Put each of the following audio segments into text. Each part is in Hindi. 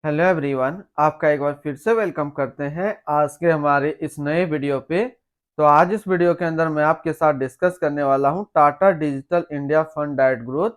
हेलो एवरीवन, आपका एक बार फिर से वेलकम करते हैं आज के हमारे इस नए वीडियो पे। तो आज इस वीडियो के अंदर मैं आपके साथ डिस्कस करने वाला हूं Tata digital India fund diet growth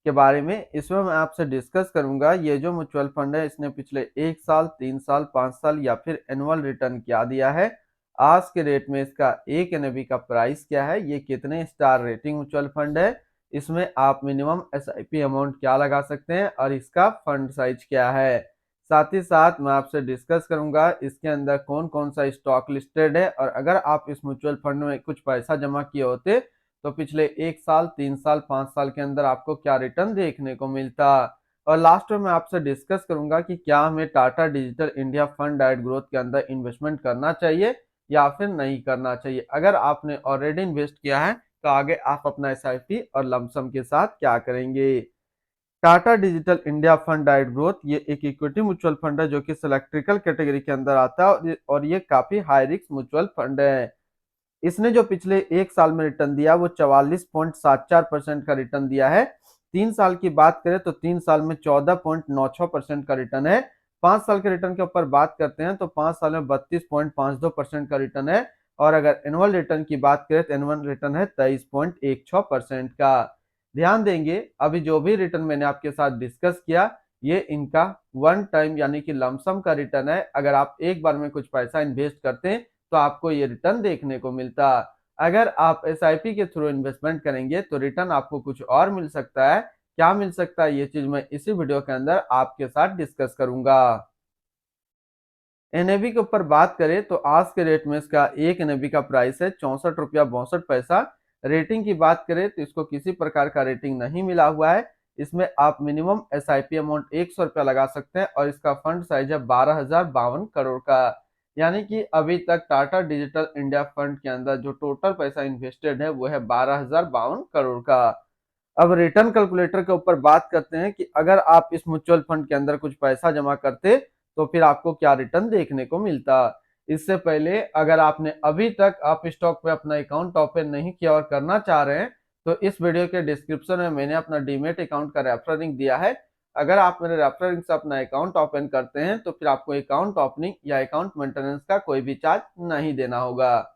के बारे में। इसमें मैं आपसे डिस्कस करूंगा ये जो म्यूचुअल फंड है इसने पिछले 1 साल, 3 साल, 5 साल या फिर एनुअल रिटर्न क्या दिया है, आज के रेट में इसका एक एनएवी का प्राइस क्या है, ये कितने स्टार रेटिंग म्यूचुअल फंड है, इसमें आप मिनिमम एसआईपी अमाउंट क्या लगा सकते हैं और इसका फंड साइज क्या है। साथ ही साथ मैं आपसे डिस्कस करूंगा इसके अंदर कौन कौन सा स्टॉक लिस्टेड है, और अगर आप इस म्यूचुअल फंड में कुछ पैसा जमा किए होते तो पिछले 1 साल, 3 साल, 5 साल के अंदर आपको क्या रिटर्न देखने को मिलता। और लास्ट में मैं आपसे डिस्कस करूंगा कि क्या हमें Tata digital India fund diet growth के अंदर इन्वेस्टमेंट करना चाहिए या फिर नहीं करना चाहिए। अगर आपने ऑलरेडी इन्वेस्ट किया है तो आगे आप अपना एसआईपी और लमसम के साथ क्या करेंगे। Tata digital India fund diet growth ये एक इक्विटी म्यूचुअल फंड है जो कि सिलेक्ट्रिकल कैटेगरी के अंदर आता है, और ये काफी हाई रिस्क म्यूचुअल फंड है। इसने जो पिछले 1 साल में रिटर्न दिया वो 44.74% का रिटर्न दिया है। 3 साल की बात करें तो 3 साल में 14.96% का रिटर्न है। 5 साल के रिटर्न के ऊपर बात करते हैं तो 5 साल में 32.52% का रिटर्न है। और अगर एनुअल रिटर्न की बात करें तो एनुअल रिटर्न है 23.16% का। ध्यान देंगे अभी जो भी रिटर्न मैंने आपके साथ डिस्कस किया ये इनका वन टाइम यानी कि लमसम का रिटर्न है। अगर आप एक बार में कुछ पैसा इन्वेस्ट करते हैं तो आपको ये रिटर्न देखने को मिलता। अगर आप एसआईपी के थ्रू इन्वेस्टमेंट करेंगे तो रिटर्न आपको कुछ और मिल सकता है। क्या मिल सकता है ये चीज मैं इसी वीडियो के अंदर आपके साथ डिस्कस करूंगा। एनएवी के ऊपर बात करें तो आज के रेट में इसका एक एनएवी का प्राइस है 64 रुपया 62 पैसा। रेटिंग की बात करें तो इसको किसी प्रकार का रेटिंग नहीं मिला हुआ है। इसमें आप मिनिमम एसआईपी अमाउंट 100 रुपया लगा सकते हैं और इसका फंड साइज है 12,052 करोड़ का। यानी कि अभी तक टाटा डिजिटल इंडिया फंड के अंदर जो टोटल पैसा इन्वेस्टेड है वो है 12,052 करोड़ का। अब रिटर्न कैलकुलेटर के ऊपर बात करते हैं कि अगर आप इस म्यूचुअल फंड के अंदर कुछ पैसा जमा करते तो फिर आपको क्या रिटर्न देखने को मिलता। इससे पहले अगर आपने अभी तक आप स्टॉक पे अपना अकाउंट ओपन नहीं किया और करना चाह रहे हैं तो इस वीडियो के डिस्क्रिप्शन में मैंने अपना डीमेट अकाउंट का रेफरल लिंक दिया है। अगर आप मेरे रेफरल लिंक से अपना अकाउंट ओपन करते हैं तो फिर आपको अकाउंट ओपनिंग या अकाउंट मेंटेनेंस का कोई भी चार्ज नहीं देना होगा।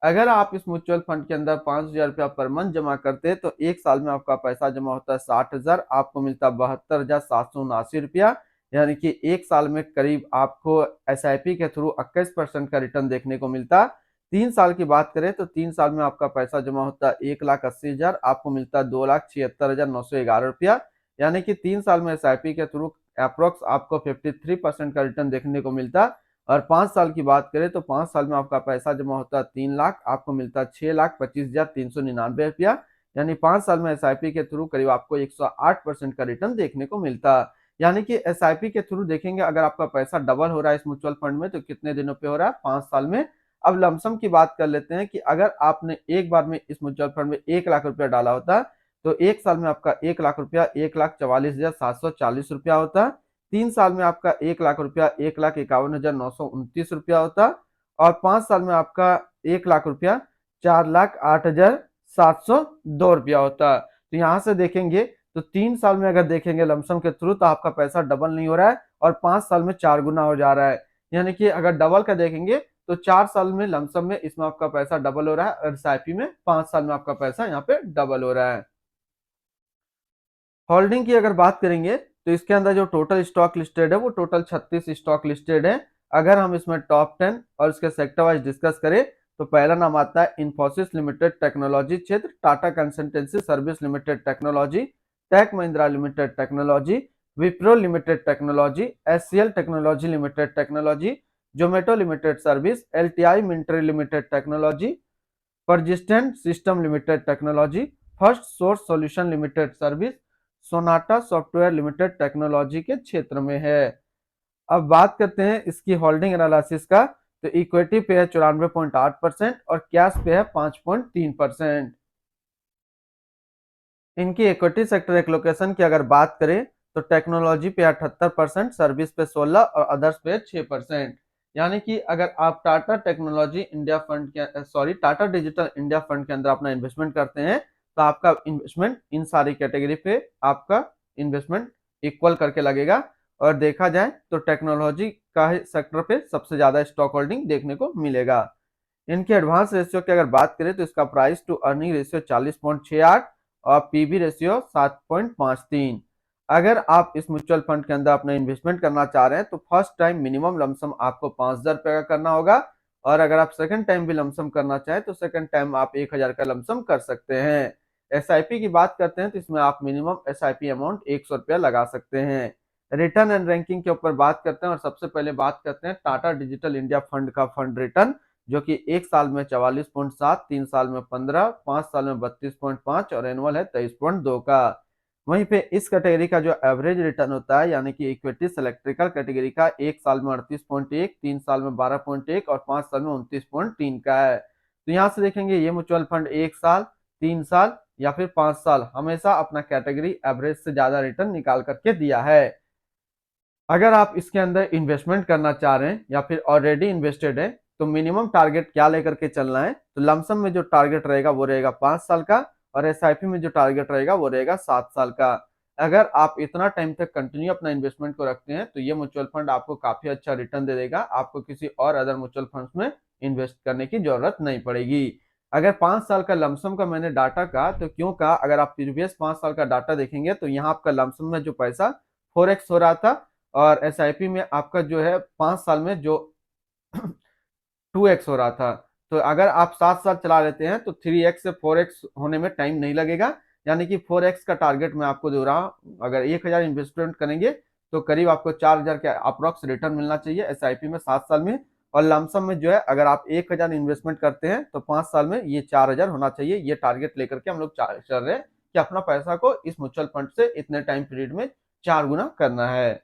अगर आप इस म्यूचुअल फंड के अंदर 5,000 रुपया पर मंथ जमा करते हैं तो 1 साल में आपका पैसा जमा होता है 60,000, आपको मिलता है 72,779 रुपया। यानी कि 1 साल में करीब आपको एसआईपी के थ्रू 21% का रिटर्न देखने को मिलता। 3 साल की बात करें तो 3 साल में आपका पैसा जमा होता है 1,80,000, आपको मिलता है 2,76,911 रुपया। यानी कि 3 साल में एसआईपी के थ्रू अप्रोक्स आपको 53% का रिटर्न देखने को मिलता। और 5 साल की बात करें तो 5 साल में आपका पैसा जमा होता है 3 लाख, आपको मिलता है 6,25,399 रुपया। यानी 5 साल में एसआईपी के थ्रू करीब आपको 108% का रिटर्न देखने को मिलता। यानी कि एसआईपी के थ्रू देखेंगे अगर आपका पैसा डबल हो रहा है इस म्यूचुअल फंड में तो कितने दिनों पे हो रहा है, 5 साल में। अब लमसम की बात कर लेते हैं कि अगर आपने एक बार में इस म्यूचुअल फंड में 1 लाख रुपया डाला होता तो 1 साल में आपका 1 लाख रुपया 1,44,740 रुपया होता। 3 साल में आपका 1 लाख रुपया 1,51,929 रुपया होता। और 5 साल में आपका 1 लाख रुपया 4,08,702 रुपया होता। तो यहाँ से देखेंगे तो 3 साल में अगर देखेंगे लमसम के थ्रू तो आपका पैसा डबल नहीं हो रहा है और 5 साल में 4 गुना हो जा रहा है। यानी कि अगर डबल का देखेंगे तो 4 साल में लमसम में इसमें आपका पैसा डबल हो रहा है और एसआईपी में 5 साल में आपका पैसा यहाँ पे डबल हो रहा है। होल्डिंग की अगर बात करेंगे तो इसके अंदर जो टोटल स्टॉक लिस्टेड है वो टोटल 36 स्टॉक लिस्टेड है। अगर हम इसमें टॉप 10 और इसके सेक्टर वाइज डिस्कस करें तो पहला नाम आता है इंफोसिस लिमिटेड टेक्नोलॉजी क्षेत्र, Tata consultancy service limited technology, tech Mahindra limited technology, Wipro limited technology, SCL technology limited technology, Zomato limited service, LTI Mindtree limited technology, persistent system limited technology, first source solution limited service, Sonata software limited technology के क्षेत्र में है। अब बात करते हैं इसकी होल्डिंग एनालिसिस का तो इक्विटी पे है 94.8% और कैश पे है 5.3%। इनकी इक्विटी सेक्टर एलोकेशन की अगर बात करें तो टेक्नोलॉजी पे 78%, सर्विस पे 16 और अदर्स पे 6%। यानी कि अगर आप टाटा टेक्नोलॉजी इंडिया फंड के टाटा डिजिटल इंडिया फंड के अंदर अपना इन्वेस्टमेंट करते हैं तो आपका इन्वेस्टमेंट इन सारी कैटेगरी पे आपका इन्वेस्टमेंट इक्वल करके लगेगा। और देखा जाए तो टेक्नोलॉजी का सेक्टर पे सबसे ज्यादा स्टॉक होल्डिंग देखने को मिलेगा। इनके एडवांस रेशियो की अगर बात करें तो इसका प्राइस टू अर्निंग रेशियो 40.68 और पीबी रेशियो 7.53। अगर आप इस म्यूचुअल फंड के अंदर अपना इन्वेस्टमेंट करना चाह रहे हैं तो फर्स्ट टाइम मिनिमम लमसम आपको 5,000 रुपए का करना होगा, और अगर आप सेकंड टाइम भी लमसम करना चाहें तो सेकंड टाइम आप 1,000 का लमसम कर सकते हैं। एसआईपी की बात करते हैं तो इसमें आप मिनिमम एसआईपी अमाउंट 100 रुपया लगा सकते हैं। रिटर्न एंड रैंकिंग के ऊपर बात करते हैं और सबसे पहले बात करते हैं टाटा डिजिटल इंडिया फंड का फंड रिटर्न, जो कि एक साल में 44.7, 3 साल में 15, 5 साल में 32.5 और एनुअल है 23.2 का। वहीं पे इस कैटेगरी का जो एवरेज रिटर्न होता है यानी कि इक्विटी इलेक्ट्रिकल कैटेगरी का एक साल में 38.1, 3 साल में 12.1 और 5 साल में 29.3 का है। तो यहाँ से देखेंगे ये म्यूचुअल फंड 1 साल, 3 साल या फिर 5 साल हमेशा अपना कैटेगरी एवरेज से ज्यादा रिटर्न निकाल करके दिया है। अगर आप इसके अंदर इन्वेस्टमेंट करना चाह रहे हैं या फिर ऑलरेडी इन्वेस्टेड है तो मिनिमम टारगेट क्या लेकर के चलना है, तो लमसम में जो टारगेट रहेगा वो रहेगा 5 साल का, और एसआईपी में जो टारगेट रहेगा वो रहेगा 7 साल का। अगर आप इतना टाइम तक कंटिन्यू अपना इन्वेस्टमेंट को रखते हैं तो ये म्यूचुअल फंड आपको काफी अच्छा रिटर्न दे देगा, आपको किसी और अदर म्यूचुअल फंड में इन्वेस्ट करने की जरूरत नहीं पड़ेगी। अगर 5 साल का लमसम का मैंने डाटा कहा तो क्यों कहा, अगर आप प्रीवियस 5 साल का डाटा देखेंगे तो यहाँ आपका लमसम में जो पैसा 4x हो रहा था, और एसआईपी में आपका जो है 5 साल में जो 2x हो रहा था। तो अगर आप 7 साल चला लेते हैं तो 3x से 4x होने में टाइम नहीं लगेगा, यानी कि 4x का टारगेट मैं आपको दे रहा हूँ। अगर 1,000 इन्वेस्टमेंट करेंगे तो करीब आपको 4,000 के अप्रोक्स रिटर्न मिलना चाहिए एसआईपी में 7 साल में, और लमसम में जो है अगर आप 1,000 इन्वेस्टमेंट करते हैं तो 5 साल में ये 4,000 होना चाहिए। ये टारगेट लेकर के हम लोग चल रहे हैं कि अपना पैसा को इस म्यूचुअल फंड से इतने टाइम पीरियड में 4 गुना करना है।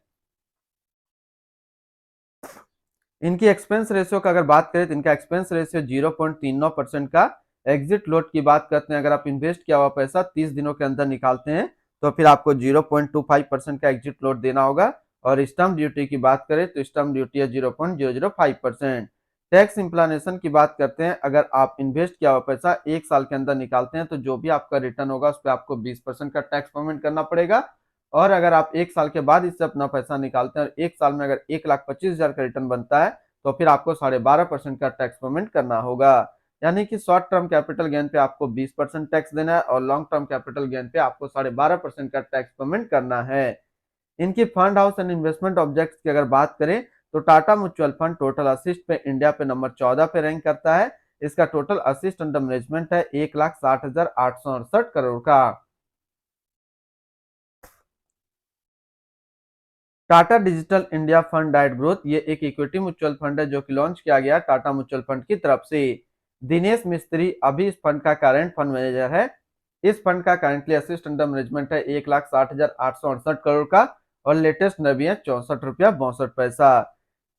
इनकी एक्सपेंस रेशियो का अगर बात करें तो इनका एक्सपेंस रेशियो 0.39% का। एग्जिट लोड की बात करते हैं, अगर आप इन्वेस्ट किया हुआ पैसा 30 दिनों के अंदर निकालते हैं तो फिर आपको 0.25% का एग्जिट लोड देना होगा। और स्टैम्प ड्यूटी की बात करें तो स्टैम्प ड्यूटी है 0.005%। टैक्स इम्प्लानेशन की बात करते हैं, अगर आप इन्वेस्ट किया हुआ पैसा 1 साल के अंदर निकालते हैं तो जो भी आपका रिटर्न होगा उस पर आपको 20% का टैक्स पेमेंट करना पड़ेगा। और अगर आप 1 साल के बाद इससे अपना पैसा निकालते हैं और 1 साल में अगर 1,25,000 का रिटर्न बनता है तो फिर आपको 12.5% का टैक्स पेमेंट करना होगा। यानी कि शॉर्ट टर्म कैपिटल गेन पे आपको 20% टैक्स देना है और लॉन्ग टर्म कैपिटल गेन पे आपको 12.5% का टैक्स पेमेंट करना है। इनकी fund house and investment objects की अगर बात करें तो Tata mutual fund total assist पे इंडिया पे नंबर 14 पे रैंक करता है। इसका टोटल असिस्ट अंडर मैनेजमेंट है 1,60,868 करोड़ का। Tata digital India fund diet growth ये एक इक्विटी म्यूचुअल फंड है जो कि लॉन्च किया गया टाटा म्यूचुअल फंड की तरफ से। दिनेश मिस्त्री अभी इस फंड का करंट फंड मैनेजर है। इस फंड का करंटली असिस्ट अंडर मैनेजमेंट है 1,60,868 करोड़ का, और लेटेस्ट नबी है 64 रुपया 62 पैसा।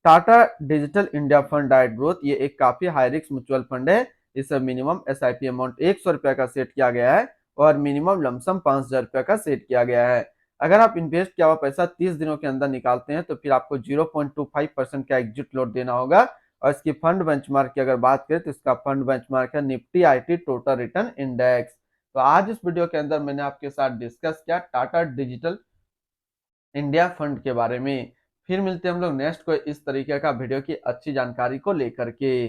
Tata digital India fund diet growth ये एक काफी हाई रिस्क म्यूचुअल फंड है। इसे मिनिमम एसआईपी अमाउंट 100 रुपया का सेट किया गया है और मिनिमम लमसम 5,000 रुपया का सेट किया गया है। अगर आप इन्वेस्ट किया हुआ पैसा 30 दिनों के अंदर निकालते हैं तो फिर आपको 0.25% का एग्जिट लोड देना होगा। और इसकी फंड बेंचमार्क की अगर बात करें तो इसका फंड बेंचमार्क है Nifty IT total return index. तो आज इस वीडियो के अंदर मैंने आपके साथ डिस्कस किया टाटा डिजिटल इंडिया फंड के बारे में। फिर मिलते हैं हम लोग नेक्स्ट कोई इस तरीके का वीडियो की अच्छी जानकारी को लेकर के।